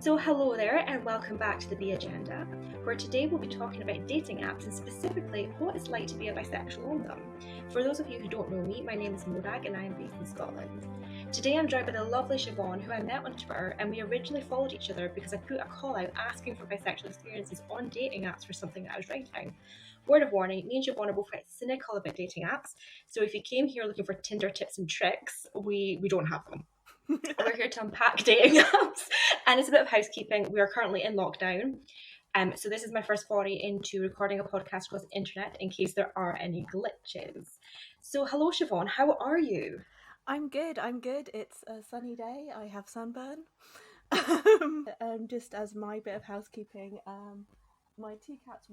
So hello there and welcome back to the Be Agenda, where today we'll be talking about dating apps and specifically what it's like to be a bisexual on them. For those of you who don't know me, my name is Mòrag and I am based in Scotland. Today I'm joined by the lovely Siobhan, who I met on Twitter, and we originally followed each other because I put a call out asking for bisexual experiences on dating apps for something that I was writing. Word of warning, me and Siobhan are both quite cynical about dating apps, so if you came here looking for Tinder tips and tricks, we don't have them. We're here to unpack dating apps, and it's a bit of housekeeping. We are currently in lockdown, so this is my first foray into recording a podcast across the internet in case there are any glitches. So hello Siobhan, how are you? I'm good. It's a sunny day. I have sunburn. Just as my bit of housekeeping, my two cats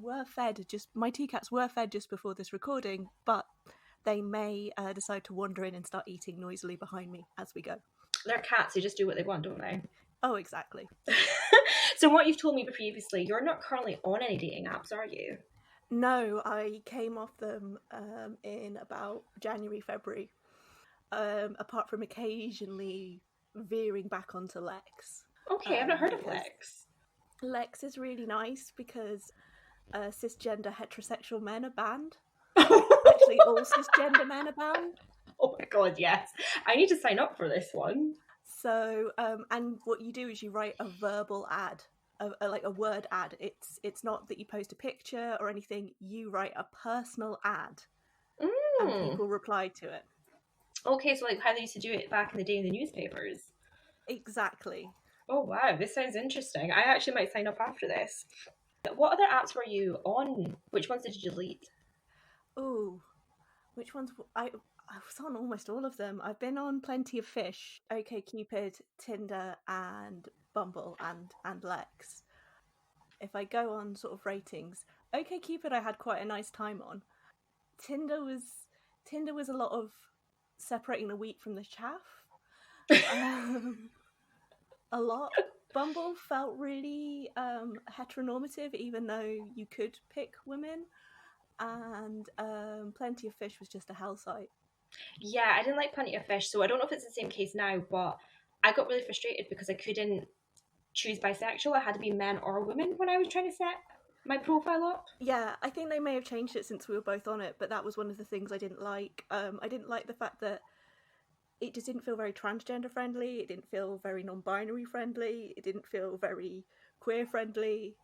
were fed just before this recording, but they may decide to wander in and start eating noisily behind me as we go. They're cats, they just do what they want, don't they? Oh, exactly. So what you've told me previously, you're not currently on any dating apps, are you? No, I came off them in about January, February. Apart from occasionally veering back onto Lex. Okay, I've not heard of Lex. Lex is really nice because cisgender heterosexual men are banned. Actually, all cisgender men are banned. Oh my god, yes. I need to sign up for this one. So, and what you do is you write a verbal ad, like a word ad. It's not that you post a picture or anything. You write a personal ad, and people reply to it. Okay, so like how they used to do it back in the day in the newspapers. Exactly. Oh wow, this sounds interesting. I actually might sign up after this. What other apps were you on? Which ones did you delete? Ooh, which ones? I was on almost all of them. I've been on Plenty of Fish, OkCupid, Tinder, and Bumble, and Lex. If I go on sort of ratings, OkCupid I had quite a nice time on. Tinder was a lot of separating the wheat from the chaff. A lot. Bumble felt really heteronormative, even though you could pick women. And Plenty of Fish was just a hell site. Yeah, I didn't like Plenty of Fish, so I don't know if it's the same case now, but I got really frustrated because I couldn't choose bisexual. I had to be men or women when I was trying to set my profile up. Yeah, I think they may have changed it since we were both on it, but that was one of the things I didn't like. I didn't like the fact that it just didn't feel very transgender friendly, it didn't feel very non-binary friendly, it didn't feel very queer friendly.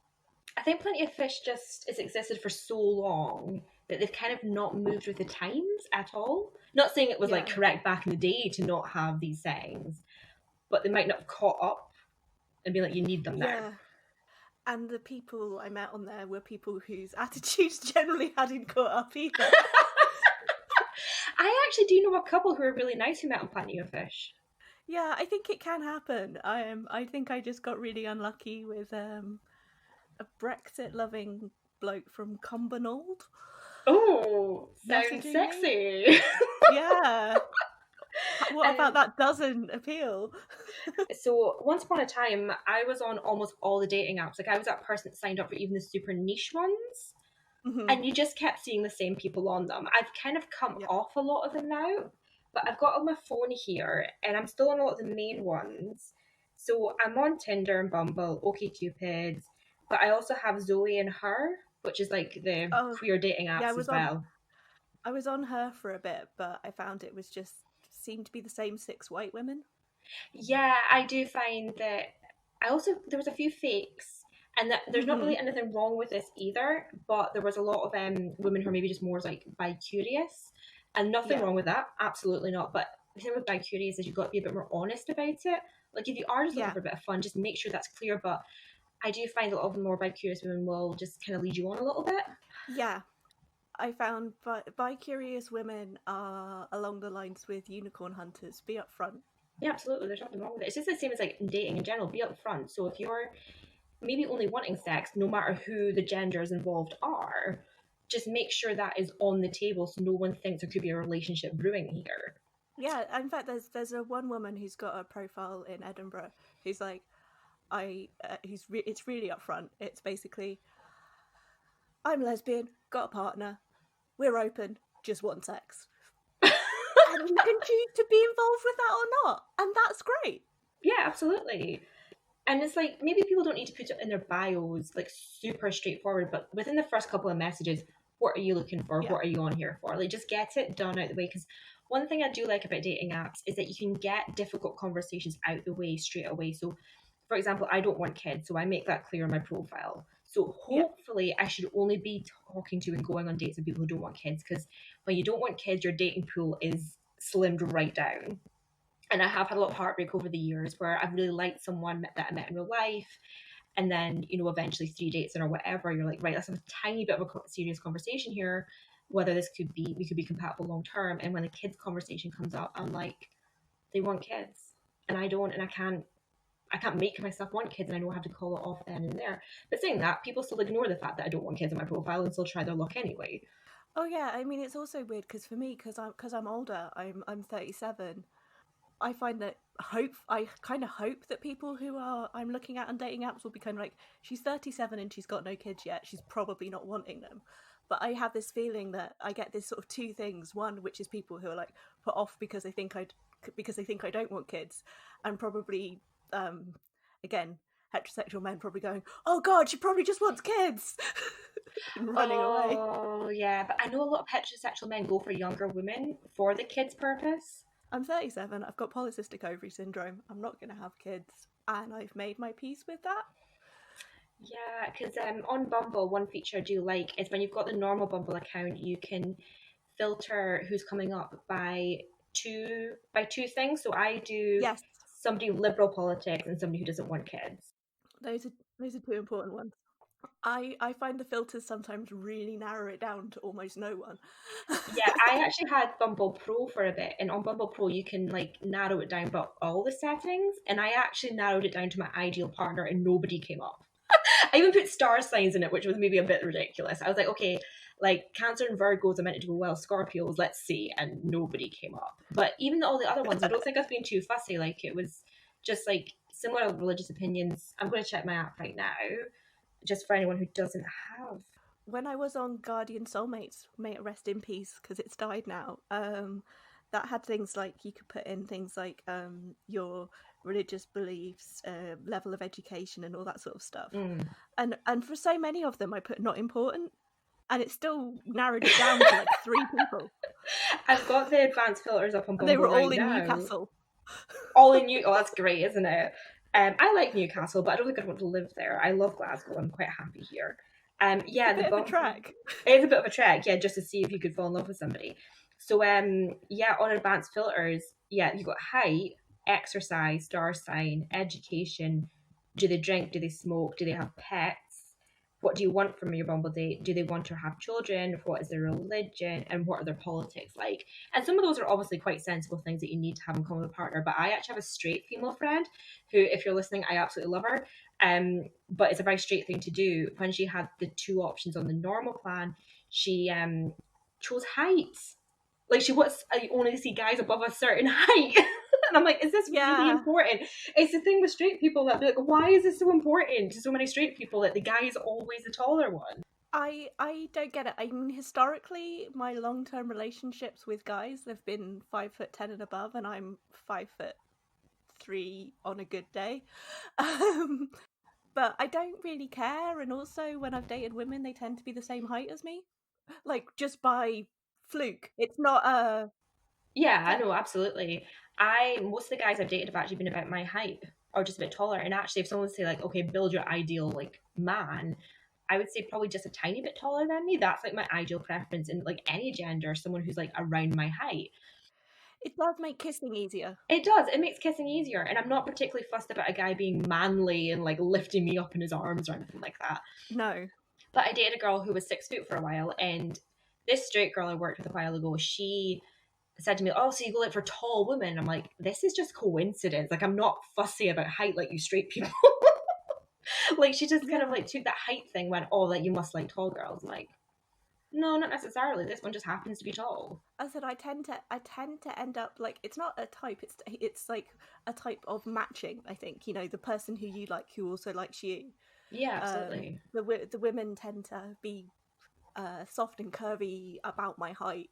I think Plenty of Fish just has existed for so long that they've kind of not moved with the times at all. Not saying it was like correct back in the day to not have these settings, but they might not have caught up and be like, you need them now. Yeah. And the people I met on there were people whose attitudes generally hadn't caught up either. I actually do know a couple who are really nice who met on Plenty of Fish. Yeah, I think it can happen. I think I just got really unlucky with a Brexit-loving bloke from Cumbernauld. Oh, sounds sexy. Yeah. What about that doesn't appeal? So once upon a time, I was on almost all the dating apps. Like I was that person that signed up for even the super niche ones. Mm-hmm. And you just kept seeing the same people on them. I've kind of come off a lot of them now, but I've got on my phone here and I'm still on a lot of the main ones. So I'm on Tinder and Bumble, OkCupid, but I also have Zoe and Her, which is like the queer dating apps as well. I was on Her for a bit, but I found it was just seemed to be the same 6 white women. Yeah, I do find that there was a few fakes. And that there's not really anything wrong with this either, but there was a lot of women who are maybe just more like bi-curious, and nothing wrong with that, absolutely not. But the thing with bi-curious is you've got to be a bit more honest about it. Like if you are just looking for a bit of fun, just make sure that's clear. But I do find a lot of the more bi-curious women will just kind of lead you on a little bit. Yeah, I found bi-curious women are along the lines with unicorn hunters. Be upfront. Yeah, absolutely. There's nothing wrong with it. It's just the same as like dating in general. Be upfront. So if you're maybe only wanting sex, no matter who the genders involved are, just make sure that is on the table so no one thinks there could be a relationship brewing here. Yeah, in fact, there's a one woman who's got a profile in Edinburgh who's like, it's really upfront. It's basically, I'm lesbian, got a partner, we're open, just want sex. And you can choose to be involved with that or not, and that's great. Yeah, absolutely. And it's like, maybe people don't need to put it in their bios, like super straightforward, but within the first couple of messages, what are you looking for? Yeah. What are you on here for? Like, just get it done out the way. Because one thing I do like about dating apps is that you can get difficult conversations out the way straight away. So, for example, I don't want kids, so I make that clear in my profile. So Yeah. hopefully, I should only be talking to and going on dates with people who don't want kids. Because when you don't want kids, your dating pool is slimmed right down. And I have had a lot of heartbreak over the years where I've really liked someone that I met in real life, and then eventually 3 dates in or whatever, you're like, right, let's have a tiny bit of a serious conversation here, whether this could be we could be compatible long term. And when the kids conversation comes up, I'm like, they want kids and I don't, and I can't make myself want kids, and I know I have to call it off then and there. But saying that, people still ignore the fact that I don't want kids in my profile and still try their luck anyway. Oh yeah, I mean it's also weird because for me, because I'm older, I'm 37. I find that I kind of hope that people who I'm looking at on dating apps will be kind of like, she's 37 and she's got no kids yet. She's probably not wanting them. But I have this feeling that I get this sort of two things. One, which is people who are like put off because they think I don't want kids, and probably again heterosexual men probably going, oh god, she probably just wants kids, and running away. Oh yeah, but I know a lot of heterosexual men go for younger women for the kids purpose. I'm 37. I've got polycystic ovary syndrome. I'm not going to have kids, and I've made my peace with that. Yeah, because on Bumble, one feature I do like is when you've got the normal Bumble account, you can filter who's coming up by two things. So I do Yes, somebody with liberal politics and somebody who doesn't want kids. those are two important ones. I find the filters sometimes really narrow it down to almost no one. Yeah, I actually had Bumble Pro for a bit, and on Bumble Pro you can like narrow it down about all the settings, and I actually narrowed it down to my ideal partner, and nobody came up. I even put star signs in it, which was maybe a bit ridiculous. I was like, okay, like Cancer and Virgos are meant to go well, Scorpios, let's see, and nobody came up. But even all the other ones, I don't think I've been too fussy. Like it was just like similar religious opinions. I'm going to check my app right now, just for anyone who doesn't have. When I was on Guardian Soulmates, may it rest in peace because it's died now. That had things like you could put in things like your religious beliefs, level of education, and all that sort of stuff. Mm. And for so many of them, I put not important, and it still narrowed it down to like 3 people. I've got the advanced filters up on Bumble They were all right in now. Newcastle. All in New. Oh, that's great, isn't it? I like Newcastle, but I don't think I'd want to live there. I love Glasgow. I'm quite happy here. Yeah, It's a bit of a trek. It is a bit of a trek, yeah, just to see if you could fall in love with somebody. So, yeah, on advanced filters, yeah, you got height, exercise, star sign, education. Do they drink? Do they smoke? Do they have pets? What do you want from your Bumble date? Do they want to have children? What is their religion? And what are their politics like? And some of those are obviously quite sensible things that you need to have in common with a partner. But I actually have a straight female friend who, if you're listening, I absolutely love her. But it's a very straight thing to do. When she had the 2 options on the normal plan, she chose height. Like she wants you only see guys above a certain height. And I'm like, is this really important? It's the thing with straight people that be like, why is this so important to so many straight people that the guy is always the taller one? I don't get it. I mean, historically, my long-term relationships with guys have been 5'10" and above, and I'm 5'3" on a good day. But I don't really care. And also, when I've dated women, they tend to be the same height as me, like just by fluke. It's not a Yeah, I know, absolutely. Most of the guys I've dated have actually been about my height or just a bit taller. And actually, if someone say like, okay, build your ideal like man, I would say probably just a tiny bit taller than me. That's like my ideal preference in like any gender, someone who's like around my height. It does make kissing easier. It does. It makes kissing easier. And I'm not particularly fussed about a guy being manly and like lifting me up in his arms or anything like that. No. But I dated a girl who was 6 foot for a while, and this straight girl I worked with a while ago, she said to me, "Oh, so you go like for tall women?" I'm like, "This is just coincidence. Like, I'm not fussy about height like you straight people." Like, she just kind of like took that height thing, went, "Oh, like you must like tall girls." I'm like, no, not necessarily. This one just happens to be tall. I said I tend to end up like, it's not a type. It's like a type of matching. I think, you know, the person who you like who also likes you. Yeah, absolutely. The women tend to be soft and curvy about my height.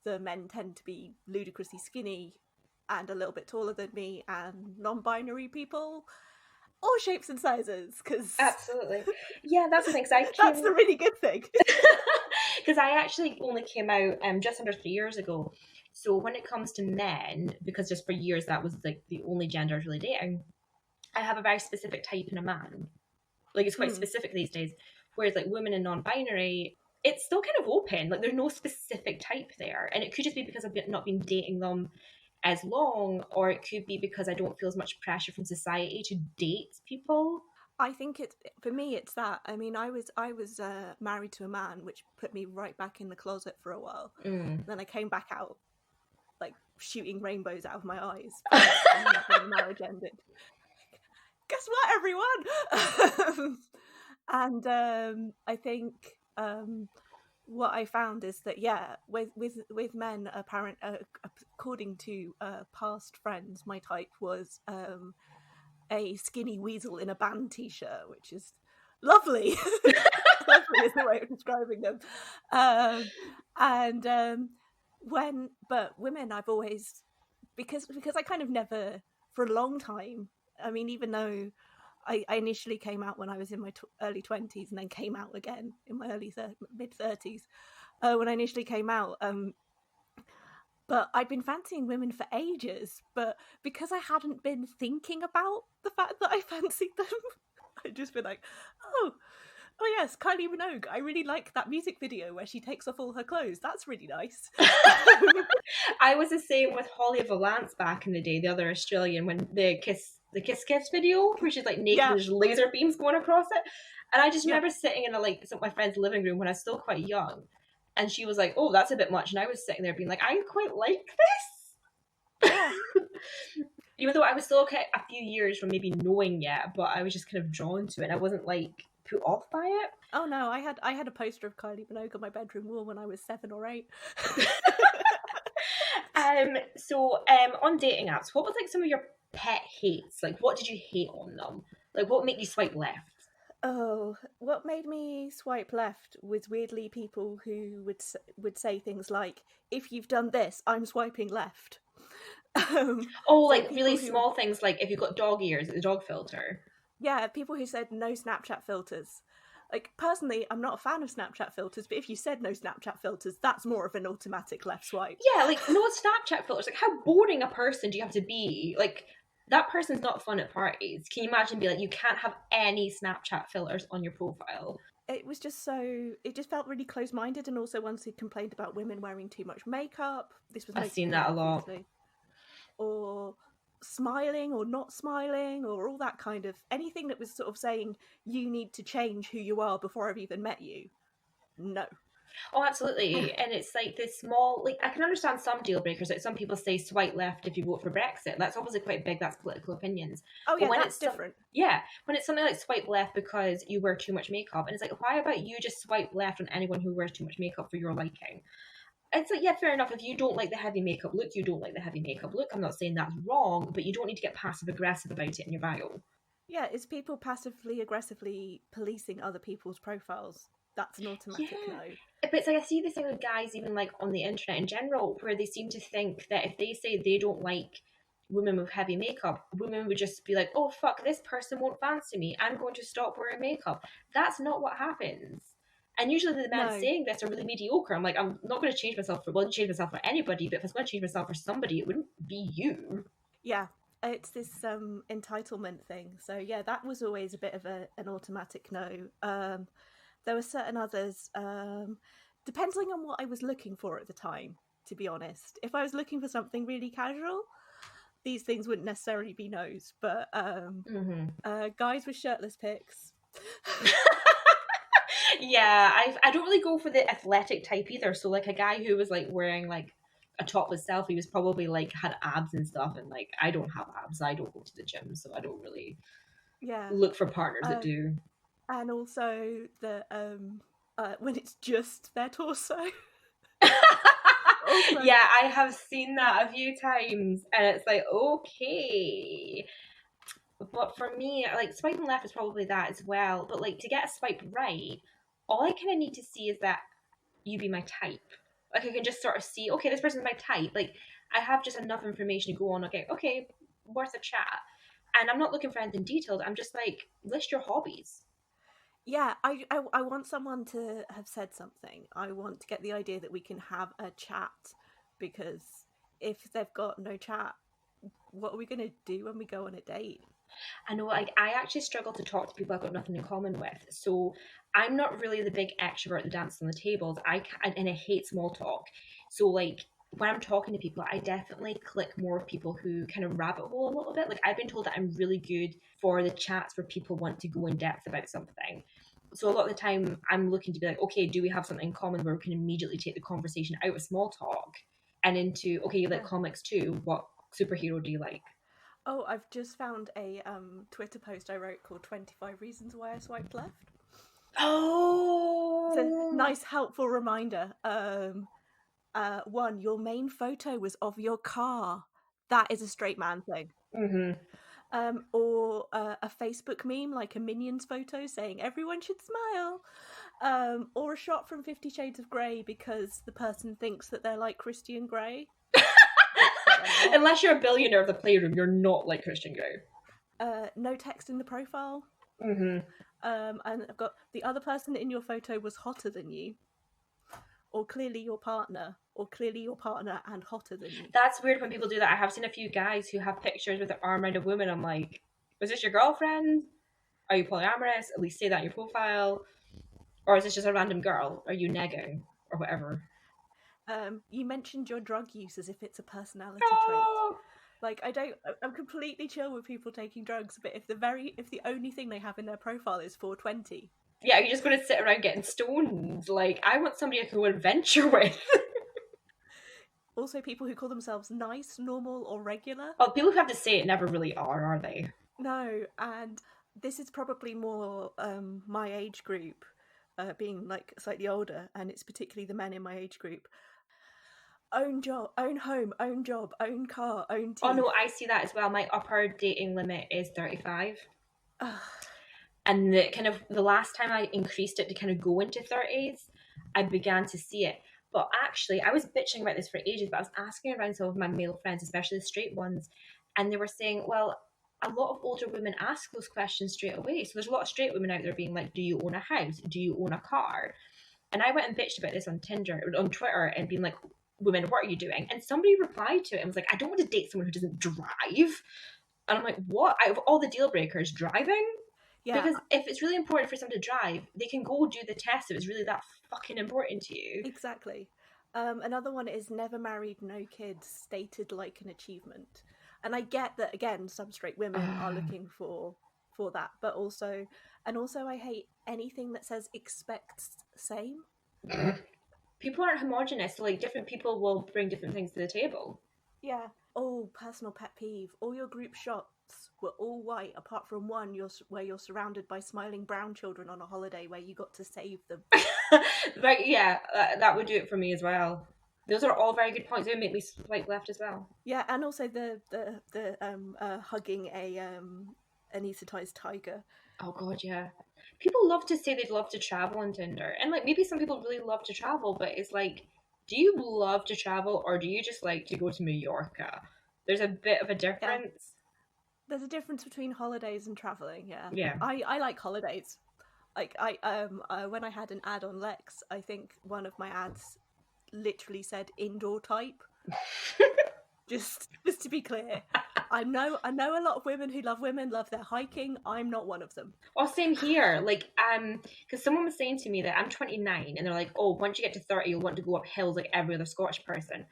The men tend to be ludicrously skinny and a little bit taller than me, and non-binary people all shapes and sizes, because Absolutely. Yeah, that's the thing. that's the really good thing. Because I actually only came out just under 3 years ago. So when it comes to men, because just for years that was like the only gender I was really dating, I have a very specific type in a man. Like it's quite specific these days. Whereas like women and non-binary, it's still kind of open. Like there's no specific type there. And it could just be because I've not been dating them as long, or it could be because I don't feel as much pressure from society to date people. I think for me it's that. I mean, I was married to a man, which put me right back in the closet for a while. Then I came back out like shooting rainbows out of my eyes when the marriage ended. Guess what, everyone? And I think what I found is that with men, according to past friends, my type was a skinny weasel in a band t-shirt, which is lovely. Lovely is the way of describing them. But women, I've always, because I kind of never, for a long time, I mean, even though I initially came out when I was in my early 20s and then came out again in my mid 30s when I initially came out, but I'd been fancying women for ages, but because I hadn't been thinking about the fact that I fancied them, I'd just been like, oh yes, Kylie Minogue. I really like that music video where she takes off all her clothes. That's really nice. I was the same with Holly Valance back in the day, the other Australian, when the Kiss video, where she's like naked and there's laser beams going across it. And I just remember sitting in my friend's living room when I was still quite young. And she was like, oh, that's a bit much. And I was sitting there being like, I quite like this. Yeah. Even though I was still a few years from maybe knowing yet, but I was just kind of drawn to it. I wasn't like put off by it. Oh no, I had a poster of Kylie Minogue on my bedroom wall when I was 7 or 8. So on dating apps, what was like some of your pet hates? Like what did you hate on them? Like what made you swipe left? Oh, what made me swipe left was weirdly people who would say things like, if you've done this, I'm swiping left. Like really small things, like if you've got dog ears, the dog filter. Yeah, people who said no Snapchat filters. Like, personally, I'm not a fan of Snapchat filters, but if you said no Snapchat filters, that's more of an automatic left swipe. Yeah, like, no Snapchat filters. Like, how boring a person do you have to be? Like, that person's not fun at parties. Can you imagine being like, you can't have any Snapchat filters on your profile? It was just it just felt really close-minded, and also once he complained about women wearing too much makeup. I've seen that a lot. Or smiling or not smiling, or all that kind of, anything that was sort of saying you need to change who you are before I've even met you. No. Oh, absolutely. And it's like this small, like, I can understand some deal breakers. Like some people say swipe left if you vote for Brexit. That's obviously quite big. That's political opinions. Oh yeah, that's different. When it's something like swipe left because you wear too much makeup, and it's like, why about you just swipe left on anyone who wears too much makeup for your liking? It's like, yeah, fair enough. If you don't like the heavy makeup look, you don't like the heavy makeup look. I'm not saying that's wrong, but you don't need to get passive aggressive about it in your bio. Yeah, it's people passively aggressively policing other people's profiles. That's an automatic no. But it's like, I see this thing with guys, even like on the internet in general, where they seem to think that if they say they don't like women with heavy makeup, women would just be like, oh fuck, this person won't fancy me, I'm going to stop wearing makeup. That's not what happens. And usually the men saying this are really mediocre. I'm like, I'm not going to change myself for anybody, but if I was going to change myself for somebody, it wouldn't be you. Yeah, it's this entitlement thing. So yeah, that was always a bit of an automatic no. There were certain others, depending on what I was looking for at the time, to be honest. If I was looking for something really casual, these things wouldn't necessarily be no's, but guys with shirtless pics. Yeah, I don't really go for the athletic type either. So like a guy who was like wearing like a topless selfie was probably like had abs and stuff, and like I don't have abs, I don't go to the gym, so I don't really look for partners that do. And also the when it's just their torso. Yeah, I have seen that a few times, and it's like, okay. But for me, like, swiping left is probably that as well. But like, to get a swipe right, all I kind of need to see is that you be my type. Like, I can just sort of see, okay, this person's my type. Like, I have just enough information to go on, okay, worth a chat. And I'm not looking for anything detailed. I'm just like, list your hobbies. Yeah, I want someone to have said something. I want to get the idea that we can have a chat, because if they've got no chat, what are we going to do when we go on a date? I know, like, I actually struggle to talk to people I've got nothing in common with. So I'm not really the big extrovert that dances on the tables. And I hate small talk. So like when I'm talking to people, I definitely click more with people who kind of rabbit hole a little bit. Like I've been told that I'm really good for the chats where people want to go in depth about something. So a lot of the time I'm looking to be like, okay, do we have something in common where we can immediately take the conversation out of small talk and into, okay, you like comics too. What superhero do you like? Oh, I've just found a Twitter post I wrote called 25 Reasons Why I Swiped Left. It's a Oh, nice, helpful reminder. One, your main photo was of your car. That is a straight man thing. mm-hmm. Or a Facebook meme, like a Minions photo saying everyone should smile. Or a shot from 50 Shades of Grey because the person thinks that they're like Christian Grey. Unless you're a billionaire of the Playroom, you're not like Christian Grey. No text in the profile. Mm-hmm. And I've got the other person in your photo was hotter than you, or clearly your partner, or clearly your partner and hotter than you. That's weird when people do that. I have seen a few guys who have pictures with their arm around a woman. I'm like, was this your girlfriend? Are you polyamorous? At least say that in your profile. Or is this just a random girl? Are you negging? Or whatever. You mentioned your drug use as if it's a personality trait. Oh. Like I'm completely chill with people taking drugs, but if the only thing they have in their profile is 420. Yeah, you're just going to sit around getting stoned. Like, I want somebody I can adventure with. Also, people who call themselves nice, normal, or regular. Well, people who have to say it never really are they? No, and this is probably more my age group, being like slightly older, and it's particularly the men in my age group. Own job, own home, own job, own car, own teeth. Oh no, I see that as well. My upper dating limit is 35. And the last time I increased it to kind of go into 30s, I began to see it. But actually, I was bitching about this for ages, but I was asking around some of my male friends, especially the straight ones, and they were saying, well, a lot of older women ask those questions straight away. So there's a lot of straight women out there being like, do you own a house? Do you own a car? And I went and bitched about this on Twitter, and being like, women, what are you doing? And somebody replied to it and was like, I don't want to date someone who doesn't drive. And I'm like, what? Out of all the deal breakers, driving? Yeah. Because if it's really important for someone to drive, they can go do the test if it's really that fucking important to you. Exactly. Another one is never married, no kids, stated like an achievement. And I get that, again, some straight women are looking for that, but also I hate anything that says expect same. People aren't homogenous, so like different people will bring different things to the table. Yeah. Oh, personal pet peeve. All your group shots were all white, apart from one where you're surrounded by smiling brown children on a holiday where you got to save them. Right, yeah, that would do it for me as well. Those are all very good points. They would make me swipe left as well. Yeah, and also the hugging a anesthetized tiger. Oh god, yeah. People love to say they'd love to travel on Tinder, and like maybe some people really love to travel, but it's like, do you love to travel or do you just like to go to Mallorca? There's a bit of a difference. Yeah. There's a difference between holidays and traveling. Yeah. I like holidays. Like when I had an ad on Lex, I think one of my ads literally said indoor type. just to be clear. I know a lot of women who love their hiking. I'm not one of them. Oh, same here. Like, because someone was saying to me that I'm 29, and they're like, "Oh, once you get to 30, you'll want to go up hills like every other Scottish person."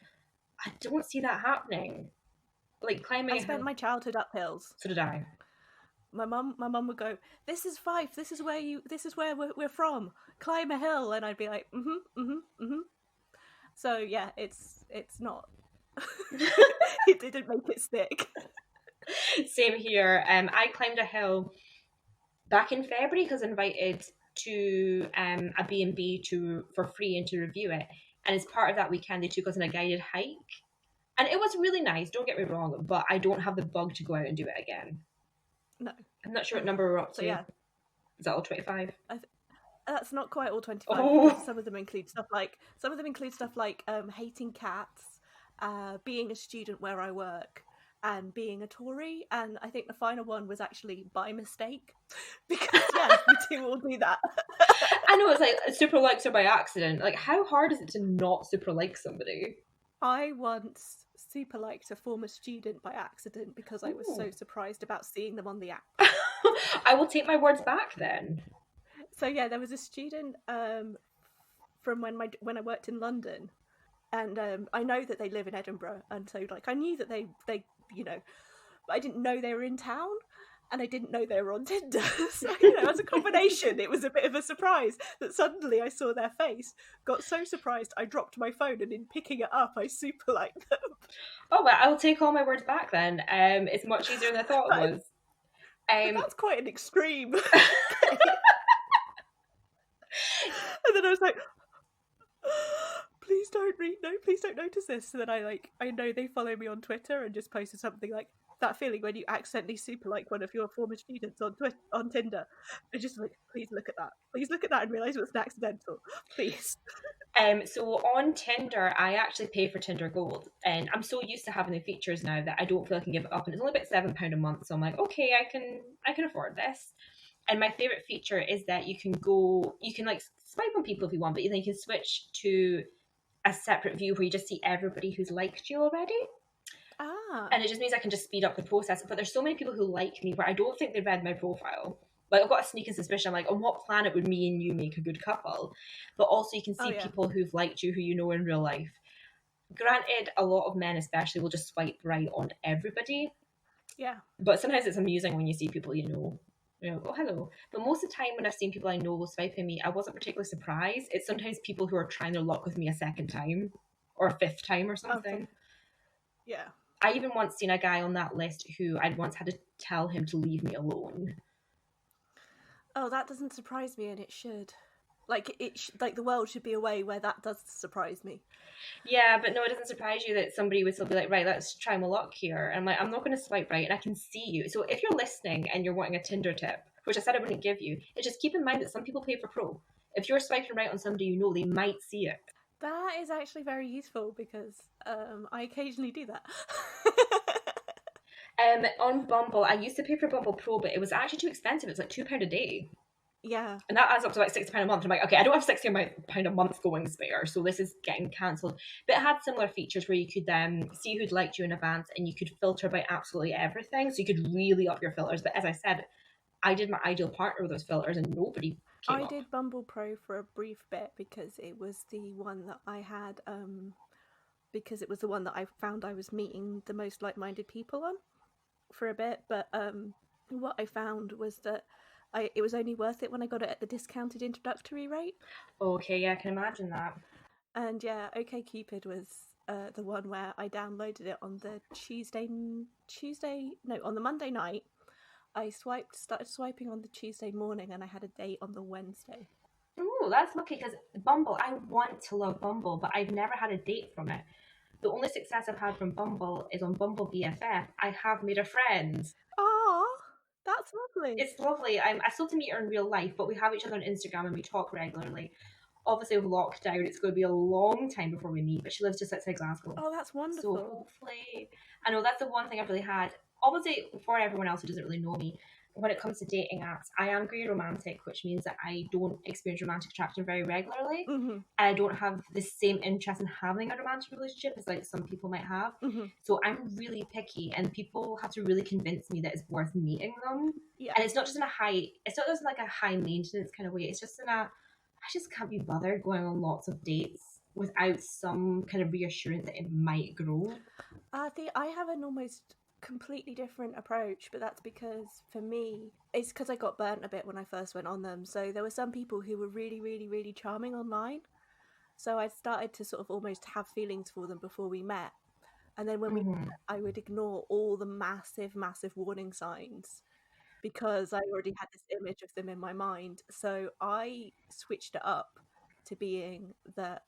I don't see that happening. Like climbing. I spent my childhood up hills. So did I. My mum would go, "This is Fife. This is where we're from. Climb a hill," and I'd be like, "Mm-hmm." So yeah, it's not. It didn't make it stick. Same here. I climbed a hill back in February because invited to a B&B for free and to review it. And as part of that weekend, they took us on a guided hike. And it was really nice, don't get me wrong, but I don't have the bug to go out and do it again. No. I'm not sure what number we're up to. So, yeah. Is that all 25? That's not quite all 25. Oh. Some of them include stuff like hating cats, being a student where I work, and being a Tory, and I think the final one was actually by mistake, because yes, we do all do that. I know, it's like super likes are by accident. Like, how hard is it to not super like somebody? I once super liked a former student by accident because I was so Ooh. surprised about seeing them on the app. I will take my words back then. So yeah, there was a student from when I worked in London, and I know that they live in Edinburgh, and so like I knew that they but I didn't know they were in town, and I didn't know they were on Tinder. So as a combination, it was a bit of a surprise that suddenly I saw their face. Got so surprised, I dropped my phone, and in picking it up, I super liked them. Oh, well, I will take all my words back then. It's much easier than I thought it was. But that's quite an extreme. Okay. And then I was like, please don't notice this. So then I know they follow me on Twitter and just posted something like that feeling when you accidentally super like one of your former students on Tinder. And just like, please look at that and realize it was an accidental, please. So on Tinder, I actually pay for Tinder Gold, and I'm so used to having the features now that I don't feel I can give it up. And it's only about £7 a month, so I'm like, okay, I can afford this. And my favorite feature is that you can like swipe on people if you want, but then you can switch to a separate view where you just see everybody who's liked you already. And it just means I can just speed up the process. But there's so many people who like me where I don't think they read my profile. Like, I've got a sneaking suspicion, I'm like, on what planet would me and you make a good couple? But also you can see people who've liked you, who you know in real life. Granted, a lot of men especially will just swipe right on everybody. Yeah. But sometimes it's amusing when you see people you know, oh, hello. But most of the time when I've seen people I know swiping me, I wasn't particularly surprised. It's sometimes people who are trying their luck with me a second time or a fifth time or something. Okay. Yeah. I even once seen a guy on that list who I'd once had to tell him to leave me alone. Oh, that doesn't surprise me, and it should. Like like the world should be a way where that does surprise me. Yeah, but no, it doesn't surprise you that somebody would still be like, right, let's try my luck here. And I'm like, I'm not going to swipe right, and I can see you. So if you're listening and you're wanting a Tinder tip, which I said I wouldn't give you, it's just keep in mind that some people pay for pro. If you're swiping right on somebody you know, they might see it. That is actually very useful because I occasionally do that. On Bumble, I used to pay for Bumble Pro, but it was actually too expensive. It's like £2 a day. Yeah. And that adds up to like £60 a month. I'm like, okay, I don't have £60 a month going spare, so this is getting cancelled. But it had similar features where you could see who'd liked you in advance, and you could filter by absolutely everything. So you could really up your filters. But as I said, I did my ideal partner with those filters, and nobody came up. I did Bumble Pro for a brief bit because it was the one that I had, because it was the one that I found I was meeting the most like-minded people on for a bit. But what I found was that it was only worth it when I got it at the discounted introductory rate. Okay, yeah, I can imagine that. And yeah, OkCupid was the one where I downloaded it on the on the Monday night. I started swiping on the Tuesday morning, and I had a date on the Wednesday. Oh, that's lucky, because Bumble, I want to love Bumble, but I've never had a date from it. The only success I've had from Bumble is on Bumble BFF. I have made a friend. Oh, that's lovely. It's lovely. I still have to meet her in real life, but we have each other on Instagram and we talk regularly. Obviously, with lockdown, it's going to be a long time before we meet, but she lives just outside Glasgow. Oh, that's wonderful. So hopefully, I know that's the one thing I've really had. Obviously, for everyone else who doesn't really know me, when it comes to dating apps, I am grey romantic, which means that I don't experience romantic attraction very regularly. Mm-hmm. And I don't have the same interest in having a romantic relationship as like some people might have. Mm-hmm. So I'm really picky, and people have to really convince me that it's worth meeting them. Yeah. And it's not just in like a high maintenance kind of way. It's just I just can't be bothered going on lots of dates without some kind of reassurance that it might grow. I have an almost completely different approach, but that's because for me it's because I got burnt a bit when I first went on them. So there were some people who were really, really, really charming online, so I started to sort of almost have feelings for them before we met, and then when we met, I would ignore all the massive warning signs because I already had this image of them in my mind. So I switched it up to being that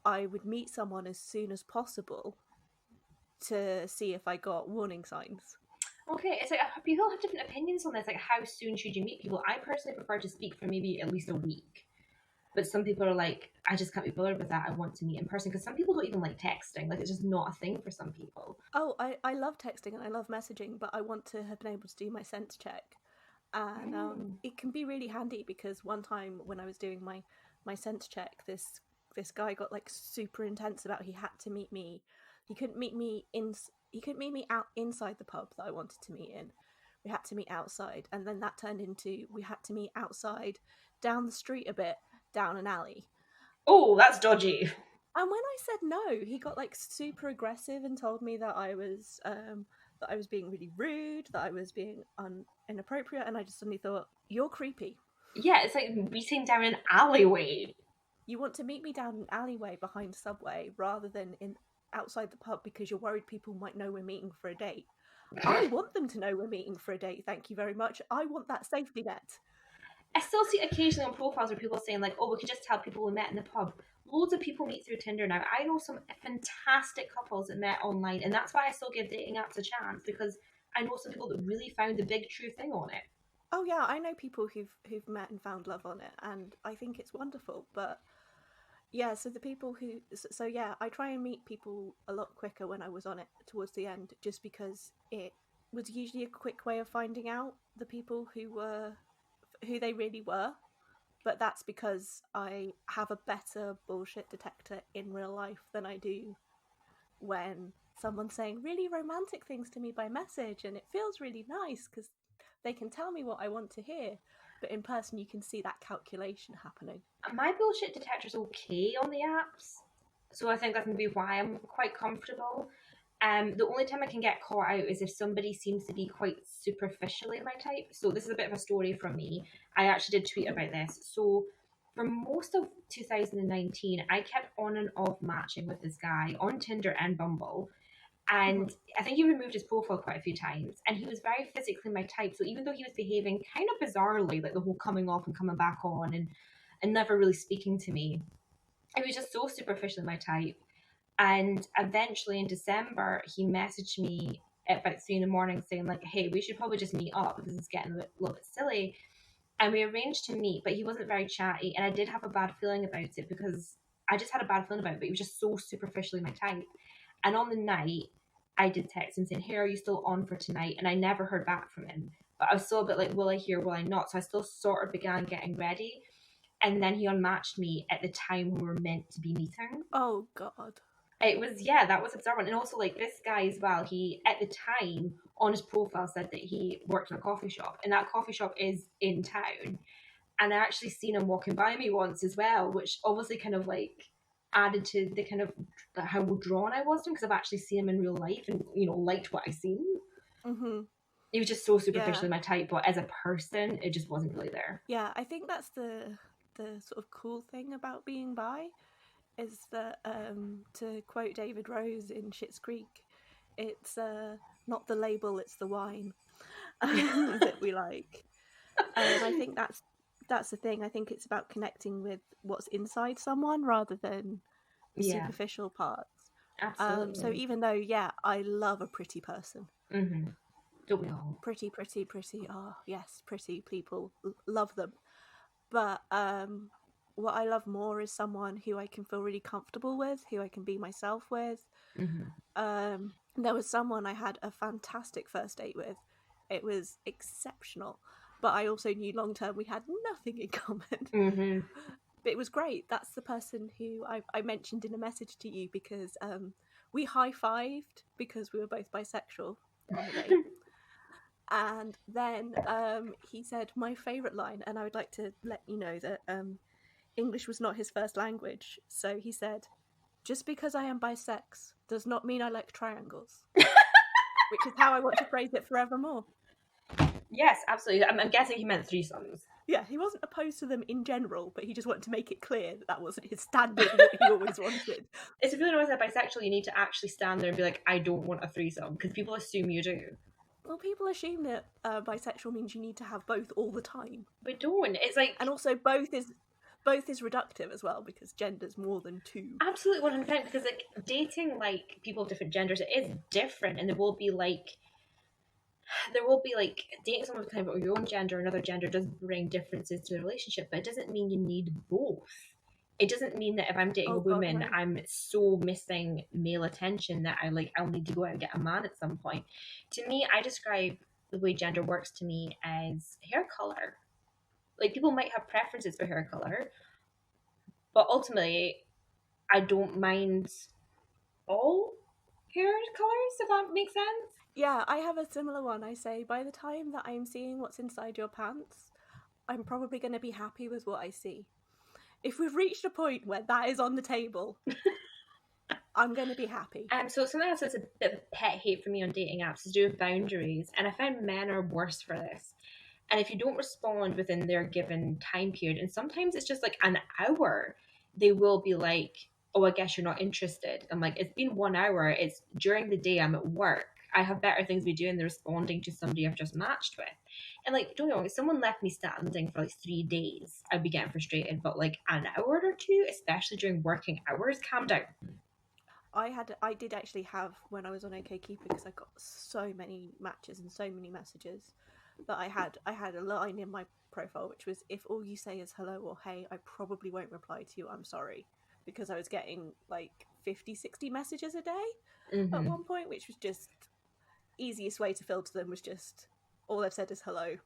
I would meet someone as soon as possible to see if I got warning signs. Okay, it's like people have different opinions on this. Like, how soon should you meet people? I personally prefer to speak for maybe at least a week. But some people are like, I just can't be bothered with that. I want to meet in person. Because some people don't even like texting. Like, it's just not a thing for some people. Oh, I love texting and I love messaging, but I want to have been able to do my sense check. And it can be really handy because one time when I was doing my sense check, this guy got like super intense about he had to meet me. He couldn't meet me out inside the pub that I wanted to meet in. We had to meet outside, and then that turned into we had to meet outside, down the street a bit, down an alley. Oh, that's dodgy. And when I said no, he got like super aggressive and told me that I was being really rude, that I was being inappropriate, and I just suddenly thought, you're creepy. Yeah, it's like meeting down an alleyway. You want to meet me down an alleyway behind Subway rather than outside the pub because you're worried people might know we're meeting for a date. I want them to know we're meeting for a date, thank you very much. I want that safety net. I still see occasionally on profiles where people are saying like, oh, we could just tell people we met in the pub. Loads of people meet through Tinder now. I know some fantastic couples that met online, and that's why I still give dating apps a chance, because I know some people that really found the big true thing on it. Oh yeah, I know people who've met and found love on it, and I think it's wonderful. But yeah, so the people I try and meet people a lot quicker when I was on it towards the end, just because it was usually a quick way of finding out the people who they really were. But that's because I have a better bullshit detector in real life than I do when someone's saying really romantic things to me by message, and it feels really nice because they can tell me what I want to hear. But in person, you can see that calculation happening. My bullshit detector's okay on the apps, so I think that's maybe why I'm quite comfortable. The only time I can get caught out is if somebody seems to be quite superficially my type. So this is a bit of a story from me. I actually did tweet about this. So for most of 2019, I kept on and off matching with this guy on Tinder and Bumble. And I think he removed his profile quite a few times. And he was very physically my type. So even though he was behaving kind of bizarrely, like the whole coming off and coming back on and never really speaking to me, it was just so superficially my type. And eventually in December, he messaged me at about 3 a.m. saying like, hey, we should probably just meet up. This is getting a little bit silly. And we arranged to meet, but he wasn't very chatty. And I did have a bad feeling about it because I just had a bad feeling about it, but he was just so superficially my type. And on the night, I did text him saying, hey, are you still on for tonight? And I never heard back from him. But I was still a bit like, will I hear, will I not? So I still sort of began getting ready. And then he unmatched me at the time we were meant to be meeting. Oh, God. It was, yeah, that was observant. And also, like, this guy as well, he, at the time, on his profile said that he worked in a coffee shop. And that coffee shop is in town. And I actually seen him walking by me once as well, which obviously kind of, like, added to the kind of how drawn I was to him, because I've actually seen him in real life and, you know, liked what I seen. Mm-hmm. He was just so superficially my type, but as a person, it just wasn't really there. Yeah, I think that's the sort of cool thing about being bi, is that, to quote David Rose in Schitt's Creek, it's not the label, it's the wine that we like. And I think that's the thing. I think it's about connecting with what's inside someone rather than the superficial parts. Absolutely. So even though, I love a pretty person. Mm-hmm. Don't we all? Pretty. Oh, yes, pretty people. Love them. But what I love more is someone who I can feel really comfortable with, who I can be myself with. Mm-hmm. There was someone I had a fantastic first date with. It was exceptional. But I also knew long term we had nothing in common. Mm-hmm. But it was great. That's the person who I mentioned in a message to you, because we high-fived because we were both bisexual on the date. And then he said my favourite line, and I would like to let you know that English was not his first language. So he said, just because I am bisex does not mean I like triangles. Which is how I want to phrase it forevermore. Yes, absolutely. I'm guessing he meant threesomes. Yeah, he wasn't opposed to them in general, but he just wanted to make it clear that wasn't his standard and what he always wanted. It's really nice that bisexual, you need to actually stand there and be like, I don't want a threesome, because people assume you do. Well, people assume that bisexual means you need to have both all the time. But don't. It's like... And also both is reductive as well, because gender's more than two. Absolutely 100%, because like dating like people of different genders, it is different, and there will be like... there will be like dating someone with kind of your own gender or another gender does bring differences to the relationship, but it doesn't mean you need both. It doesn't mean that if I'm dating a Oh God, woman, no. I'm so missing male attention that I'll need to go out and get a man at some point. To me, I describe the way gender works to me as hair color. Like people might have preferences for hair color, but ultimately, I don't mind all hair colors, if that makes sense. Yeah, I have a similar one. I say, by the time that I'm seeing what's inside your pants, I'm probably going to be happy with what I see. If we've reached a point where that is on the table, I'm going to be happy. So something else that's a bit of a pet hate for me on dating apps is to do with boundaries, and I find men are worse for this. And if you don't respond within their given time period, and sometimes it's just like an hour, they will be like, "Oh, I guess you're not interested." I'm like, "It's been 1 hour. It's during the day. I'm at work. I have better things to be doing than responding to somebody I've just matched with." And like, don't get me wrong, if someone left me standing for like 3 days, I'd be getting frustrated. But like an hour or two, especially during working hours, calm down. I did actually have, when I was on OkCupid, because I got so many matches and so many messages, that I had a line in my profile which was, if all you say is hello or hey, I probably won't reply to you, I'm sorry. Because I was getting like 50-60 messages a day at one point, which was just easiest way to filter them was just, all they've said is hello,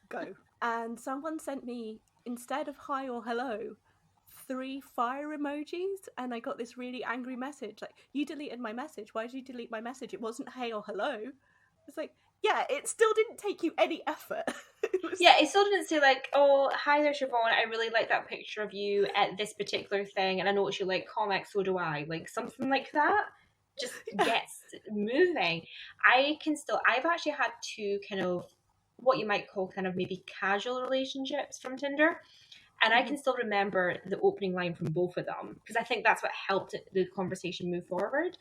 go. And someone sent me, instead of hi or hello, 3 fire emojis, and I got this really angry message like, you deleted my message, why did you delete my message? It wasn't hey or hello. It's like, yeah, it still didn't take you any effort. It still didn't say like, "Oh, hi there, Siobhan. I really like that picture of you at this particular thing, and I noticed you like comics. So do I." Like something like that just gets moving. I've actually had two kind of what you might call kind of maybe casual relationships from Tinder. And I can still remember the opening line from both of them because I think that's what helped the conversation move forward.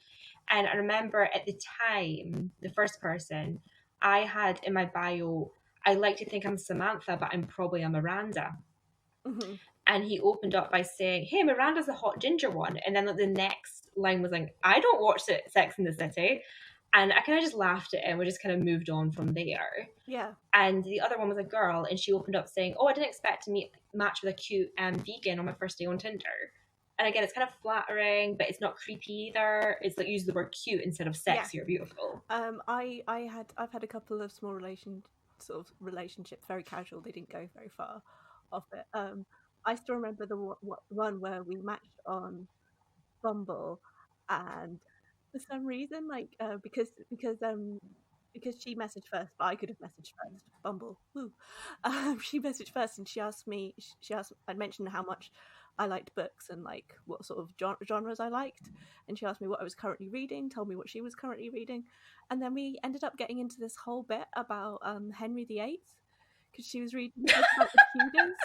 And I remember at the time, the first person, I had in my bio, "I like to think I'm Samantha, but I'm probably a Miranda." And he opened up by saying, "Hey, Miranda's the hot ginger one." And then like, the next line was like, "I don't watch Sex in the City." And I kind of just laughed at it and we just kind of moved on from there. Yeah. And the other one was a girl, and she opened up saying, "Oh, I didn't expect to match with a cute vegan on my first day on Tinder." And again, it's kind of flattering, but it's not creepy either. It's like use the word cute instead of sexy or beautiful. I've had a couple of small relationships, very casual. They didn't go very far off it. I still remember the one where we matched on Bumble, and for some reason, like because she messaged first, but I could have messaged first. Bumble, woo. She messaged first, and she asked me. I'd mentioned how much I liked books and like what sort of genres I liked, and she asked me what I was currently reading, told me what she was currently reading, and then we ended up getting into this whole bit about Henry VIII, because she was reading about the Tudors,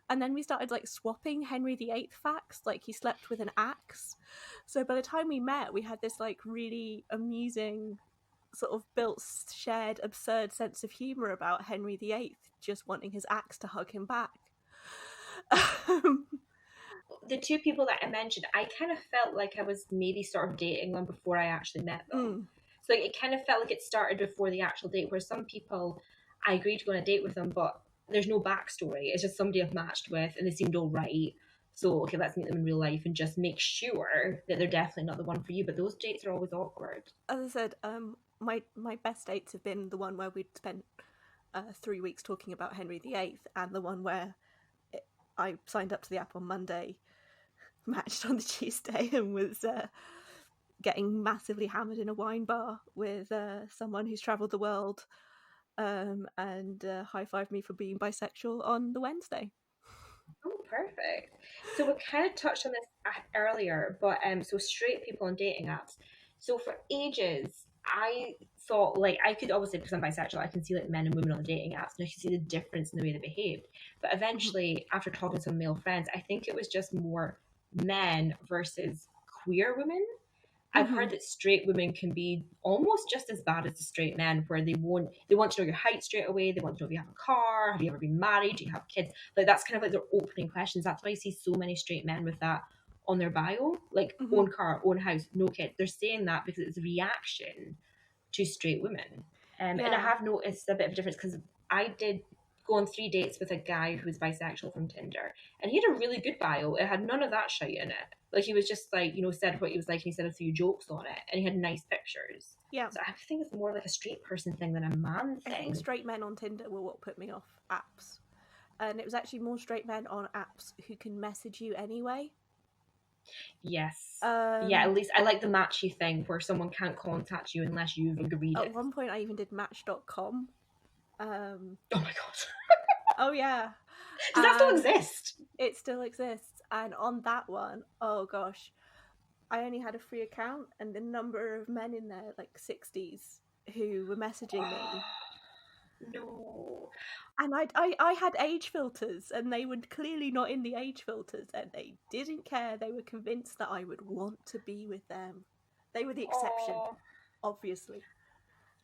and then we started like swapping Henry VIII facts, like he slept with an axe. So by the time we met, we had this like really amusing sort of built shared absurd sense of humor about Henry VIII just wanting his axe to hug him back. The two people that I mentioned, I kind of felt like I was maybe sort of dating them before I actually met them. So like, it kind of felt like it started before the actual date, where some people I agreed to go on a date with them, but there's no backstory. It's just somebody I've matched with and they seemed all right. So, okay, let's meet them in real life and just make sure that they're definitely not the one for you. But those dates are always awkward. As I said, my best dates have been the one where we'd spent 3 weeks talking about Henry VIII, and the one where I signed up to the app on Monday, matched on the Tuesday, and was getting massively hammered in a wine bar with someone who's travelled the world, and high-fived me for being bisexual on the Wednesday. Oh, perfect. So we kind of touched on this earlier, but so straight people on dating apps. So for ages, I thought like I could obviously, because I'm bisexual, I can see like men and women on the dating apps, and I can see the difference in the way they behaved. But eventually, after talking to some male friends, I think it was just more men versus queer women. I've heard that straight women can be almost just as bad as the straight men, where they want to know your height straight away. They want to know if you have a car, have you ever been married, do you have kids? Like that's kind of like their opening questions. That's why I see so many straight men with that on their bio, like own car, own house, no kids. They're saying that because it's a reaction to straight women. And I have noticed a bit of a difference because I did go on 3 dates with a guy who was bisexual from Tinder, and he had a really good bio. It had none of that shit in it. Like, he was just like, said what he was like, and he said a few jokes on it, and he had nice pictures. Yeah. So I think it's more like a straight person thing than a man thing. I think straight men on Tinder were what put me off apps. And it was actually more straight men on apps who can message you anyway. Yes. Yeah, at least I like the matchy thing where someone can't contact you unless you've agreed. At one point I even did Match.com. Oh my god. Oh yeah. Does that still exist? It still exists. And on that one, oh gosh, I only had a free account, and the number of men in there, like 60s, who were messaging me. No. And I had age filters, and they were clearly not in the age filters, and they didn't care. They were convinced that I would want to be with them. They were the exception, obviously.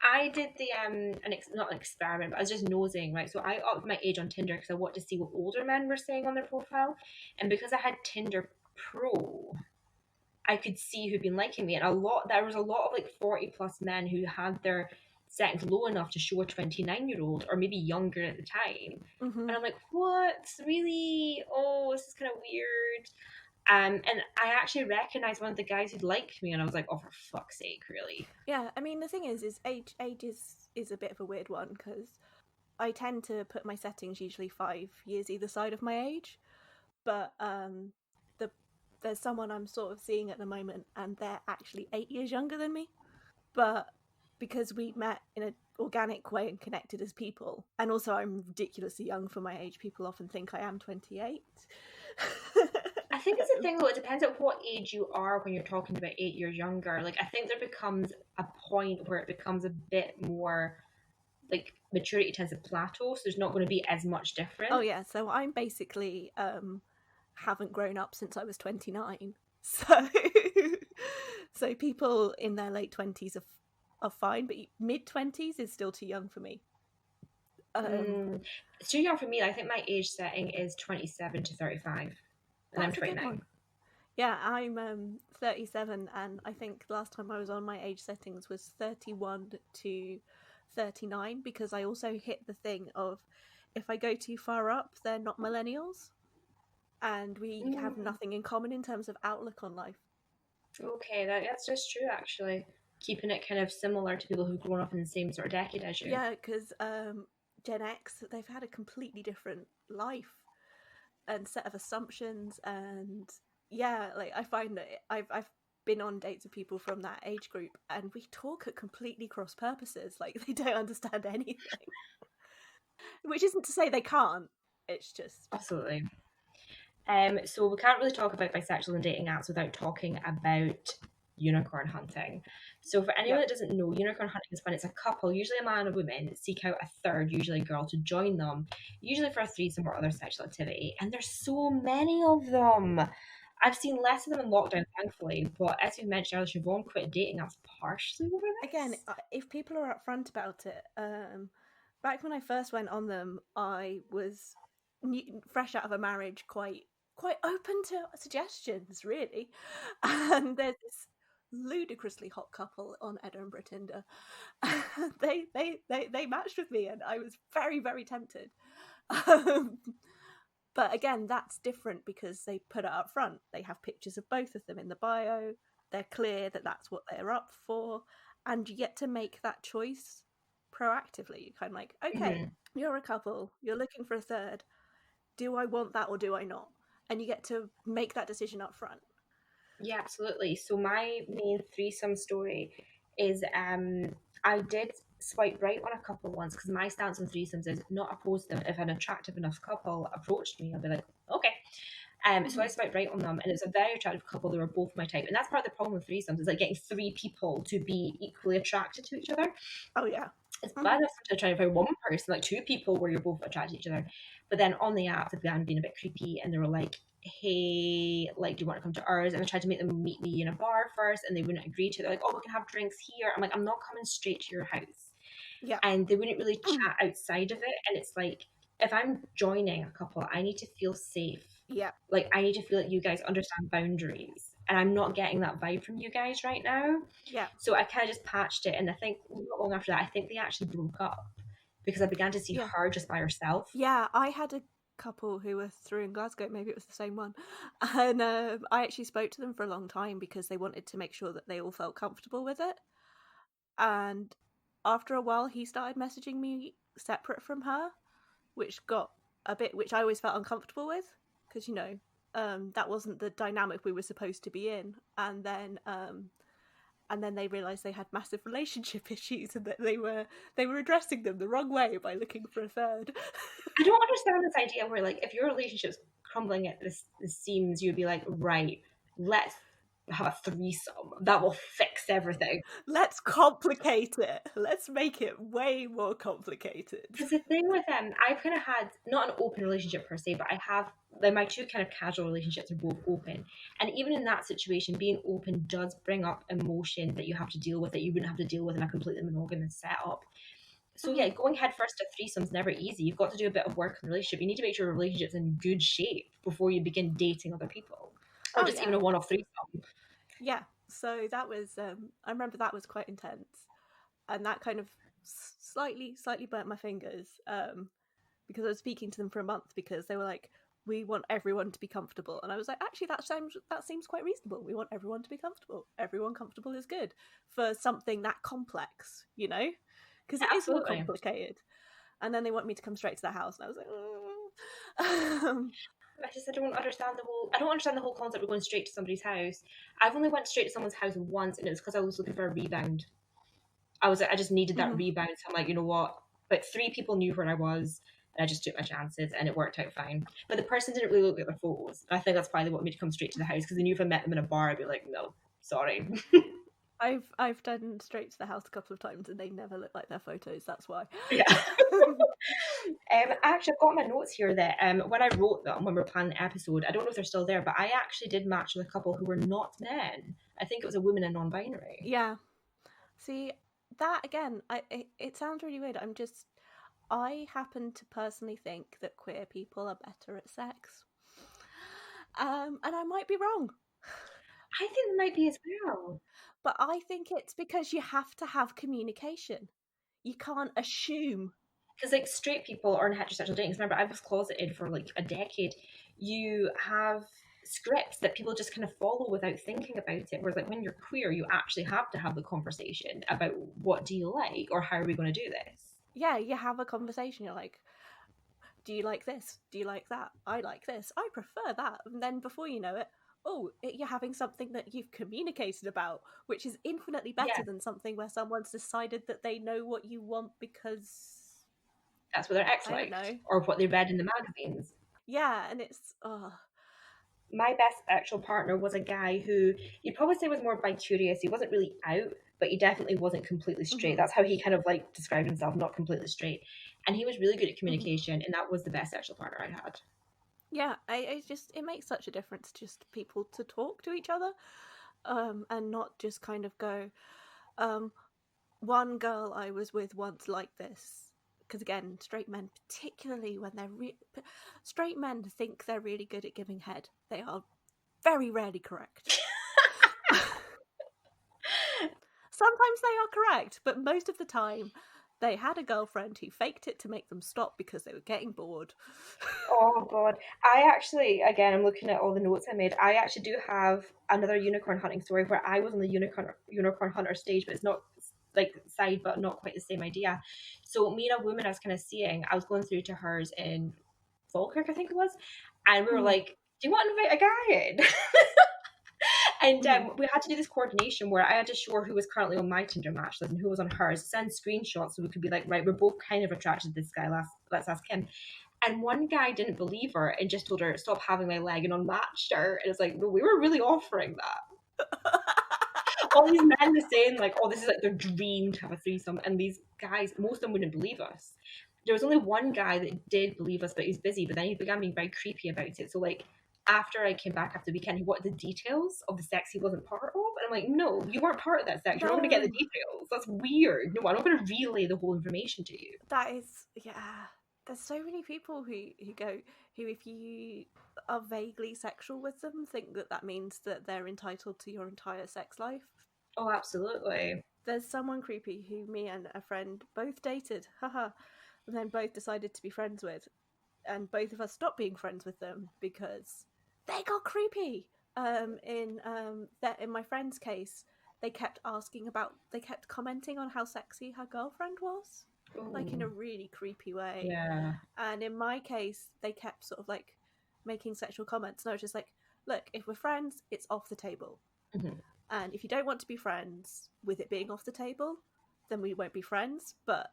I did the not an experiment, but I was just nosing, right? So I upped my age on Tinder because I wanted to see what older men were saying on their profile, and because I had Tinder Pro, I could see who'd been liking me, and there was a lot of like 40+ men who had their settings low enough to show a 29-year-old or maybe younger at the time. Mm-hmm. And I'm like, what? Really? Oh, this is kind of weird. And I actually recognized one of the guys who'd liked me, and I was like, oh, for fuck's sake, really? Yeah, I mean, the thing is age is a bit of a weird one, because I tend to put my settings usually 5 years either side of my age, but there's someone I'm sort of seeing at the moment, and they're actually 8 years younger than me, but because we met in an organic way and connected as people, and also I'm ridiculously young for my age, people often think I am 28. I think it's a thing though, it depends on what age you are when you're talking about 8 years younger. Like, I think there becomes a point where it becomes a bit more, like, maturity tends to plateau, so there's not going to be as much difference. Oh yeah, so I'm basically haven't grown up since I was 29, so people in their late 20s are fine, but mid-20s is still too young for me. It's too young for me. I think my age setting is 27 to 35, and I'm 29. Yeah, I'm 37, and I think last time I was on, my age settings was 31 to 39, because I also hit the thing of, if I go too far up, they're not millennials, and we have nothing in common in terms of outlook on life. Okay, that's just true, actually. Keeping it kind of similar to people who've grown up in the same sort of decade as you. Yeah, because Gen X, they've had a completely different life and set of assumptions, and yeah, like, I find that I've been on dates with people from that age group, and we talk at completely cross purposes. Like, they don't understand anything. Which isn't to say they can't. It's just... Absolutely. So we can't really talk about bisexual and dating apps without talking about unicorn hunting. So for anyone that doesn't know, unicorn hunting is when it's a couple, usually a man and a woman, seek out a third, usually a girl, to join them, usually for a threesome or other sexual activity. And there's so many of them. I've seen less of them in lockdown, thankfully, but as you mentioned earlier, Siobhan quit dating apps partially over this. Again, if people are upfront about it, back when I first went on them, I was fresh out of a marriage, quite open to suggestions, really. And there's this ludicrously hot couple on Edinburgh Tinder. They matched with me, and I was very, very tempted. But again, that's different because they put it up front. They have pictures of both of them in the bio. They're clear that that's what they're up for, and you get to make that choice proactively. You're kind of like, okay, you're a couple, you're looking for a third. Do I want that or do I not? And you get to make that decision up front. Yeah, absolutely. So my main threesome story is I did swipe right on a couple once, because my stance on threesomes is not opposed to them. If an attractive enough couple approached me, I'll be like, okay. So I swiped right on them, and it was a very attractive couple. They were both my type, and that's part of the problem with threesomes, is like getting 3 people to be equally attracted to each other. Oh yeah, it's bad enough to try to find one person, like 2 people where you're both attracted to each other. But then on the app, they began being a bit creepy, and they were like, hey, like, do you want to come to ours? And I tried to make them meet me in a bar first, and they wouldn't agree to it. They're like, oh, we can have drinks here. I'm like, I'm not coming straight to your house. Yeah. And they wouldn't really chat outside of it. And it's like, if I'm joining a couple, I need to feel safe. Yeah. Like, I need to feel like you guys understand boundaries. and I'm not getting that vibe from you guys right now. Yeah. So I kind of just patched it, and I think not long after that, I think they actually broke up because I began to see Yeah. her just by herself. Yeah, I had a couple who were through in Glasgow, maybe it was the same one, and I actually spoke to them for a long time because they wanted to make sure that they all felt comfortable with it. And after a while, he started messaging me separate from her, which I always felt uncomfortable with, because that wasn't the dynamic we were supposed to be in. And then they realised they had massive relationship issues, and that they were addressing them the wrong way by looking for a third. I don't understand this idea where, like, if your relationship's crumbling at the seams, you'd be like, right, let's have a threesome. That will fix everything. Let's complicate it. Let's make it way more complicated. Because the thing with I've kind of had not an open relationship per se, but I have, like, my two kind of casual relationships are both open, and even in that situation, being open does bring up emotion that you have to deal with that you wouldn't have to deal with in a completely monogamous setup. So yeah, going head first to threesome's never easy. You've got to do a bit of work in the relationship. You need to make sure your relationship's in good shape before you begin dating other people, or just even a one-off threesome. Yeah, so that was I remember that was quite intense, and that kind of slightly burnt my fingers, because I was speaking to them for a month because they were like, we want everyone to be comfortable, and I was like, actually that seems quite reasonable. We want everyone to be comfortable. Everyone comfortable is good for something that complex, because it is more complicated. And then they want me to come straight to their house, and I was like, oh. I don't understand the whole concept of going straight to somebody's house. I've only went straight to someone's house once, and it was because I was looking for a rebound. I just needed that rebound. So I'm like, you know what? Like, 3 people knew where I was, and I just took my chances, and it worked out fine. But the person didn't really look at their photos. I think that's why they wanted me to come straight to the house, because they knew if I met them in a bar, I'd be like, no, sorry. I've done straight to the house a couple of times, and they never look like their photos. That's why. Yeah. Actually, I've got my notes here that when I wrote them, when we were planning the episode, I don't know if they're still there, but I actually did match with a couple who were not men. I think it was a woman and non-binary. Yeah. See, that again, it sounds really weird. I happen to personally think that queer people are better at sex. And I might be wrong. I think they might be as well. But I think it's because you have to have communication. You can't assume. Because, like, straight people or in heterosexual dating, remember, I was closeted for like a decade. You have scripts that people just kind of follow without thinking about it. Whereas, like, when you're queer, you actually have to have the conversation about what do you like, or how are we going to do this? Yeah, you have a conversation. You're like, do you like this? Do you like that? I like this. I prefer that. And then before you know it, you're having something that you've communicated about, which is infinitely better than something where someone's decided that they know what you want because that's what their ex liked, or what they read in the magazines. Yeah, and it's my best sexual partner was a guy who you'd probably say was more bi-curious. He wasn't really out, but he definitely wasn't completely straight. That's how he kind of like described himself, not completely straight. And he was really good at communication, and that was the best sexual partner I had. Yeah, it makes such a difference just people to talk to each other, and not just kind of go. One girl I was with once like this, because again, straight men, particularly when they're straight men think they're really good at giving head. They are very rarely correct. Sometimes they are correct, but most of the time they had a girlfriend who faked it to make them stop because they were getting bored. Oh God. I actually, again, I'm looking at all the notes I made. I actually do have another unicorn hunting story where I was on the unicorn hunter stage, but it's not like side, but not quite the same idea. So me and a woman I was kind of seeing, I was going through to hers in Falkirk, I think it was, and we were like, do you want to invite a guy in? And we had to do this coordination where I had to show her who was currently on my Tinder match list and who was on hers, send screenshots so we could be like, right, we're both kind of attracted to this guy, let's ask him. And one guy didn't believe her and just told her, stop having my leg, and unmatched her. And it's like, no, we were really offering that. All these men were saying like, oh, this is like their dream to have a threesome, and these guys, most of them wouldn't believe us. There was only one guy that did believe us, but he's busy, but then he began being very creepy about it. So like, after I came back after the weekend, he wanted the details of the sex he wasn't part of. And I'm like, no, you weren't part of that sex. You're not going to get the details. That's weird. No, I'm not going to relay the whole information to you. That is, yeah. there's so many people who go, who, if you are vaguely sexual with them, think that means that they're entitled to your entire sex life. Oh, absolutely. There's someone creepy who me and a friend both dated, haha, and then both decided to be friends with, and both of us stopped being friends with them because they got creepy. In my friend's case, they kept commenting on how sexy her girlfriend was, like in a Ooh. really creepy way. Yeah. And in my case, they kept sort of like making sexual comments, and I was just like, look, if we're friends, it's off the table. Mhm. And if you don't want to be friends with it being off the table, then we won't be friends, but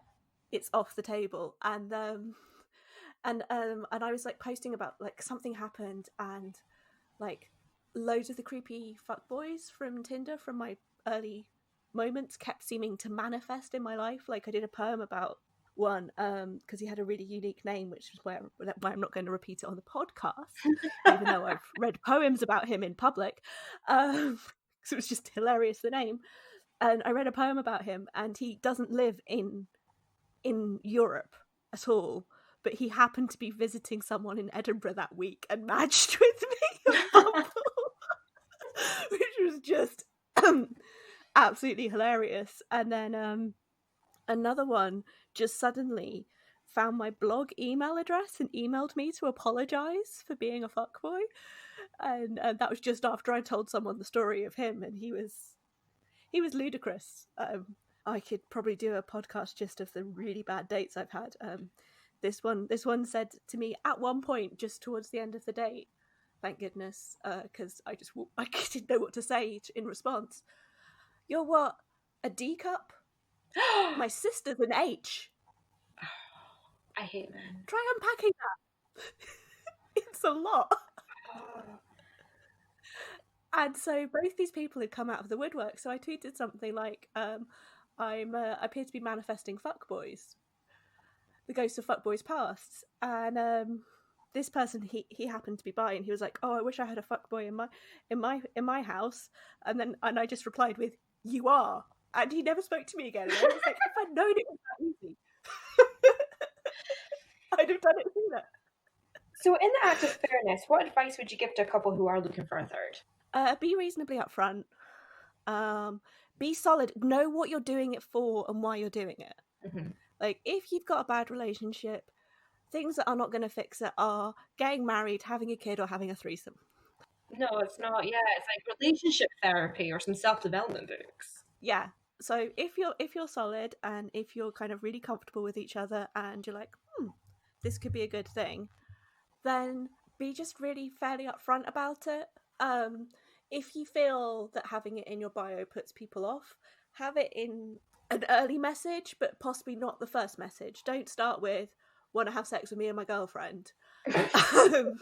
it's off the table. And I was like posting about like something happened, and like loads of the creepy fuckboys from Tinder from my early moments kept seeming to manifest in my life. Like I did a poem about one because he had a really unique name, which is why I'm not going to repeat it on the podcast, even though I've read poems about him in public. So it was just hilarious, the name. And I read a poem about him, and he doesn't live in Europe at all, but he happened to be visiting someone in Edinburgh that week and matched with me on Bumble, which was just absolutely hilarious. And then another one just suddenly found my blog email address and emailed me to apologise for being a fuckboy. And that was just after I told someone the story of him, and he was ludicrous. I could probably do a podcast just of the really bad dates I've had. This one said to me at one point, just towards the end of the date, thank goodness, because I didn't know what to say in response. You're what? A D cup? My sister's an H. I hate men. Try unpacking that. It's a lot. And so both these people had come out of the woodwork. So I tweeted something like, I appear to be manifesting fuckboys, the ghosts of fuckboys past. And this person, he happened to be bi, and he was like, oh, I wish I had a fuckboy in my house. And I just replied with, you are. And he never spoke to me again. And I was like, if I'd known it was that easy, I'd have done it sooner. So in the act of fairness, what advice would you give to a couple who are looking for a third? Be reasonably upfront. Be solid. Know what you're doing it for and why you're doing it. Mm-hmm. Like, if you've got a bad relationship, things that are not going to fix it are getting married, having a kid, or having a threesome. No, it's not. Yeah, it's like relationship therapy or some self-development books. Yeah. So if you're solid, and if you're kind of really comfortable with each other, and you're like, this could be a good thing, then be just really fairly upfront about it. If you feel that having it in your bio puts people off, have it in an early message, but possibly not the first message. Don't start with, want to have sex with me and my girlfriend. Because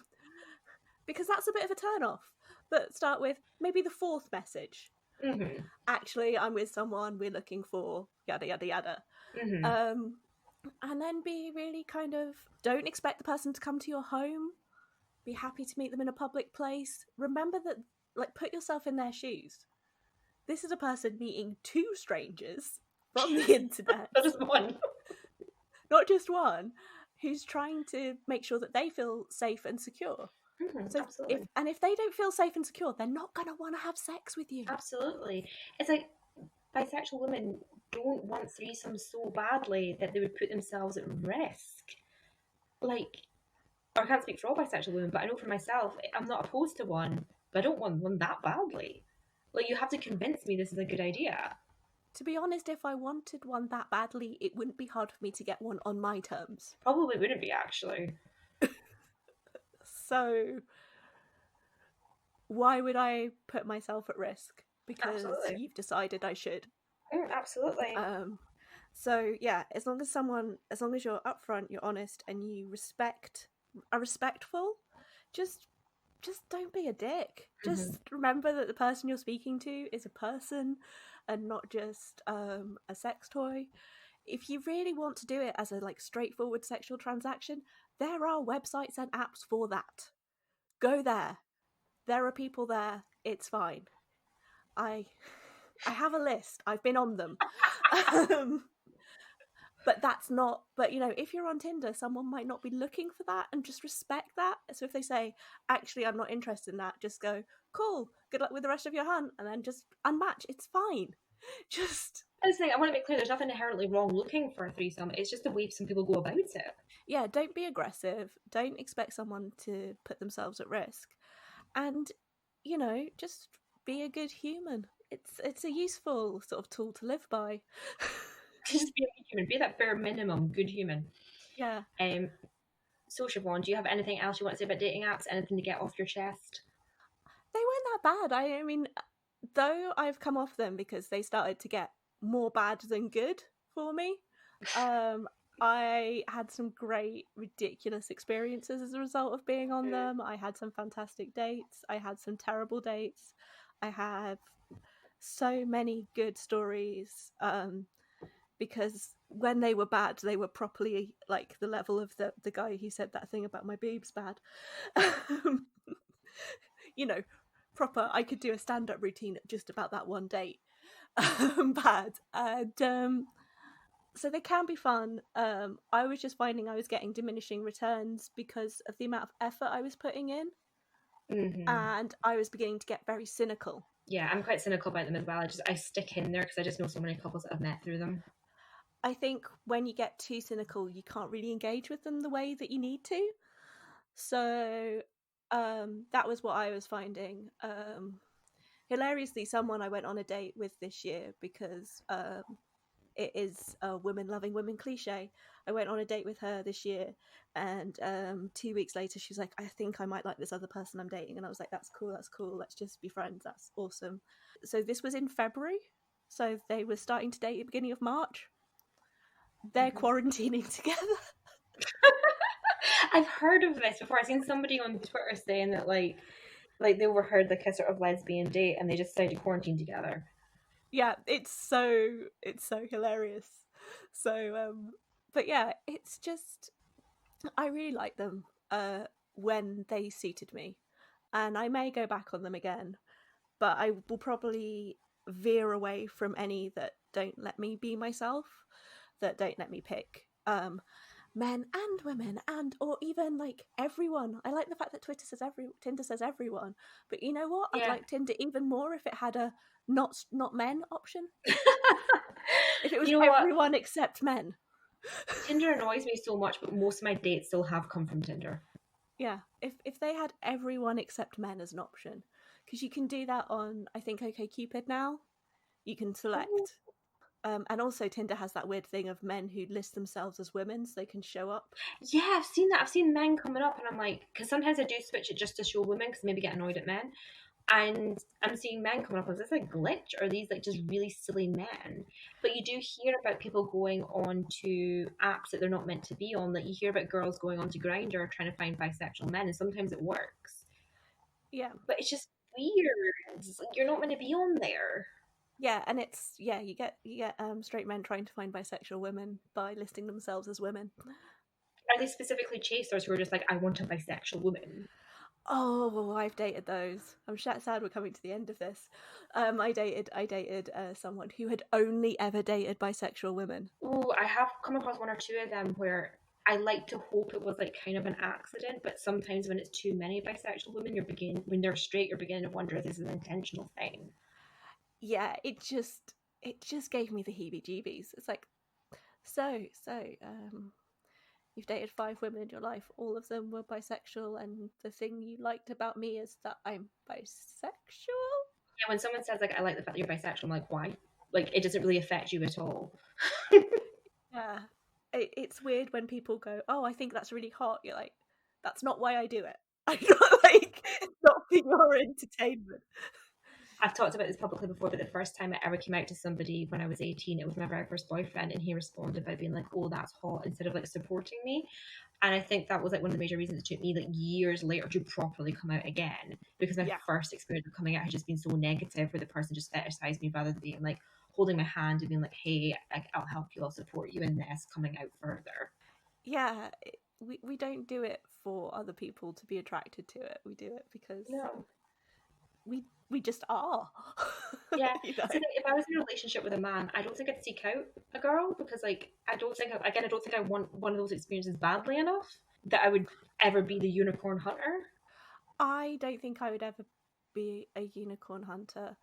that's a bit of a turn off. But start with maybe the fourth message. Mm-hmm. Actually, I'm with someone, we're looking for yada yada yada. Mm-hmm. And then be really kind of, don't expect the person to come to your home. Be happy to meet them in a public place. Remember that, like, put yourself in their shoes. This is a person meeting two strangers from the internet. Not just one. Not just one, who's trying to make sure that they feel safe and secure. Mm-hmm, so absolutely. If they don't feel safe and secure, they're not going to want to have sex with you. Absolutely. It's like bisexual women don't want threesomes so badly that they would put themselves at risk. Like, I can't speak for all bisexual women, but I know for myself, I'm not opposed to one, but I don't want one that badly. Like, you have to convince me this is a good idea. To be honest, if I wanted one that badly, it wouldn't be hard for me to get one on my terms. Probably wouldn't be, actually. So why would I put myself at risk? Because you've decided I should. Absolutely. So yeah, as long as you're upfront, you're honest, and you are respectful, just don't be a dick. Mm-hmm. Just remember that the person you're speaking to is a person and not just a sex toy. If you really want to do it as a straightforward sexual transaction, there are websites and apps for that. Go there. There are people there. It's fine. I have a list. I've been on them. But that's not, but you know, if you're on Tinder, someone might not be looking for that, and just respect that. So if they say, actually, I'm not interested in that, just go, cool, good luck with the rest of your hunt, and then just unmatch. It's fine. Just, I was saying, I want to make clear there's nothing inherently wrong looking for a threesome. It's just the way some people go about it. yeah, don't be aggressive. Don't expect someone to put themselves at risk. And, you know, just be a good human. It's a useful sort of tool to live by. Just be a good human. Be that bare minimum good human. Yeah. So Siobhan, do you have anything else you want to say about dating apps? Anything to get off your chest? They weren't that bad. I mean, though I've come off them because they started to get more bad than good for me. I had some great, ridiculous experiences as a result of being on them. I had some fantastic dates. I had some terrible dates. I have so many good stories because when they were bad, they were properly like the level of the guy who said that thing about my boobs bad. You know, proper. I could do a stand-up routine just about that one date. Bad. And so they can be fun. I was just finding I was getting diminishing returns because of the amount of effort I was putting in, and I was beginning to get very cynical. Yeah, I'm quite cynical about them as well. I stick in there because I just know so many couples that I've met through them. I think when you get too cynical, you can't really engage with them the way that you need to. So that was what I was finding. Hilariously, someone I went on a date with this year because it is a women loving women cliche. I went on a date with her this year, and 2 weeks later, she was like, "I think I might like this other person I'm dating," and I was like, "That's cool. That's cool. Let's just be friends. That's awesome." So this was in February. So they were starting to date at the beginning of March. They're quarantining together. I've heard of this before. I've seen somebody on Twitter saying that like they overheard like a sort of lesbian date and they just decided to quarantine together. Yeah, it's so hilarious. So but yeah, it's just, I really like them when they suited me, and I may go back on them again, but I will probably veer away from any that don't let me be myself, that don't let me pick men and women, and or even like everyone. I like the fact that Tinder says everyone, but you know what? Yeah. I'd like Tinder even more if it had a not men option. If it was everyone except men. Tinder annoys me so much, but most of my dates still have come from Tinder. Yeah, if they had everyone except men as an option, because you can do that on, I think, OkCupid now. You can select. And also Tinder has that weird thing of men who list themselves as women so they can show up. Yeah, I've seen that. I've seen men coming up, and I'm like, because sometimes I do switch it just to show women, because maybe get annoyed at men. And I'm seeing men coming up. Is this a glitch, or are these like just really silly men? But you do hear about people going on to apps that they're not meant to be on. Like you hear about girls going on to Grindr trying to find bisexual men, and sometimes it works. Yeah, but it's just weird. You're not meant to be on there. yeah, and it's, yeah, you get straight men trying to find bisexual women by listing themselves as women. Are they specifically chasers who are just like, I want a bisexual woman? Oh, well, I've dated those. I'm sad we're coming to the end of this. I dated someone who had only ever dated bisexual women. Oh, I have come across one or two of them where I like to hope it was like kind of an accident, but sometimes when it's too many bisexual women, when they're straight, you're beginning to wonder if this is an intentional thing. Yeah, it just gave me the heebie-jeebies. It's like, so you've dated 5 women in your life, all of them were bisexual, and the thing you liked about me is that I'm bisexual? Yeah, when someone says like, I like the fact that you're bisexual, I'm like, why? Like, it doesn't really affect you at all. Yeah. It's weird when people go, oh, I think that's really hot. You're like, that's not why I do it. I'm not like, it's not for your entertainment. I've talked about this publicly before, but the first time I ever came out to somebody when I was 18, it was my very first boyfriend, and he responded by being like, oh, that's hot, instead of like supporting me. And I think that was like one of the major reasons it took me like years later to properly come out again, because my first experience of coming out had just been so negative, where the person just fetishized me rather than being like holding my hand and being like, hey, I'll help you, I'll support you in this, coming out further. Yeah, we don't do it for other people to be attracted to it. We do it because we just are. Yeah. You know? So if I was in a relationship with a man, I don't think I'd seek out a girl because, like, I don't think I want one of those experiences badly enough that I would ever be the unicorn hunter. I don't think I would ever be a unicorn hunter,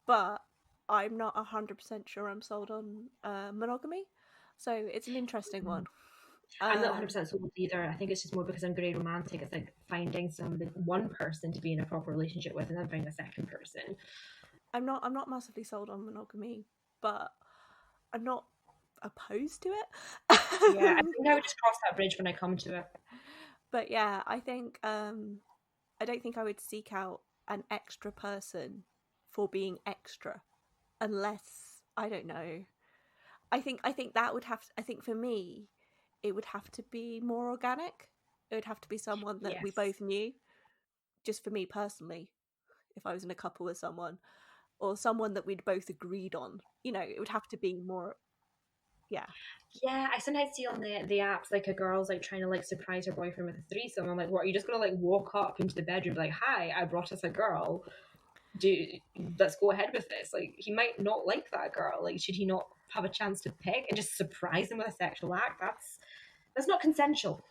but I'm not 100% sure I'm sold on monogamy. So it's an interesting one. I'm not 100% sold either. I think it's just more because I'm very romantic. It's like finding one person to be in a proper relationship with, and then finding a second person. I'm not massively sold on monogamy, but I'm not opposed to it. Yeah, I think I would just cross that bridge when I come to it. But yeah, I think I don't think I would seek out an extra person for being extra, unless I don't know. I think that would have. I think for me, it would have to be more organic. It would have to be someone that we Yes. both knew. Just for me personally, if I was in a couple with someone, or someone that we'd both agreed on, you know, it would have to be more. Yeah. Yeah, I sometimes see on the apps like a girl's like trying to like surprise her boyfriend with a threesome. I'm like, what? Are you just gonna like walk up into the bedroom and be like, "Hi, I brought us a girl. Let's go ahead with this." Like, he might not like that girl. Like, should he not have a chance to pick and just surprise him with a sexual act? That's not consensual.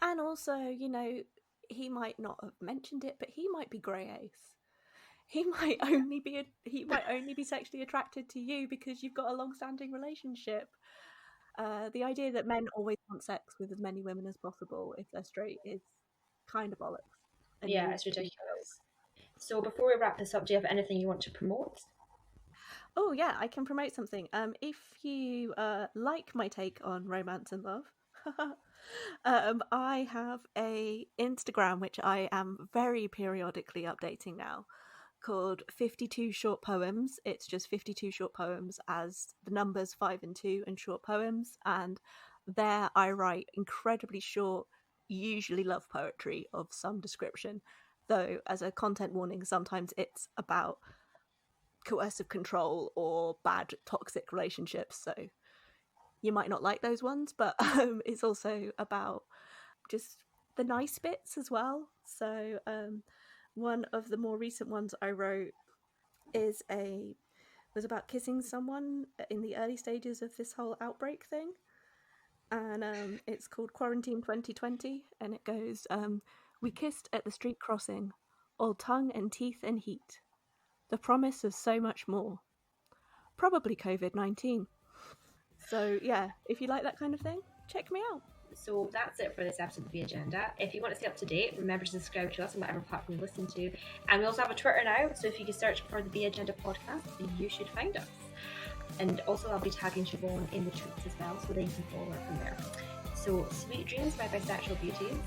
And also, you know, he might not have mentioned it, but he might be grey ace. He might only be sexually attracted to you because you've got a long-standing relationship. The idea that men always want sex with as many women as possible if they're straight is kind of bollocks. And Yeah, it's ridiculous. So before we wrap this up, do you have anything you want to promote? Oh yeah, I can promote something. If you like my take on romance and love, I have a Instagram which I am very periodically updating now, called 52 Short Poems. It's just 52 short poems as the numbers 5 and 2 and short poems. And there I write incredibly short, usually love poetry of some description. Though, as a content warning, sometimes it's about coercive control or bad toxic relationships. So you might not like those ones, but it's also about just the nice bits as well. So one of the more recent ones I wrote was about kissing someone in the early stages of this whole outbreak thing, and it's called Quarantine 2020, and it goes, "We kissed at the street crossing, all tongue and teeth and heat. The promise of so much more. Probably COVID-19." So yeah, if you like that kind of thing, check me out. So that's it for this episode of The Agenda. If you want to stay up to date, remember to subscribe to us on whatever platform you listen to. And we also have a Twitter now, so if you can search for The Agenda podcast, you should find us. And also I'll be tagging Siobhan in the tweets as well, so they can follow her from there. So sweet dreams, my bisexual beauties.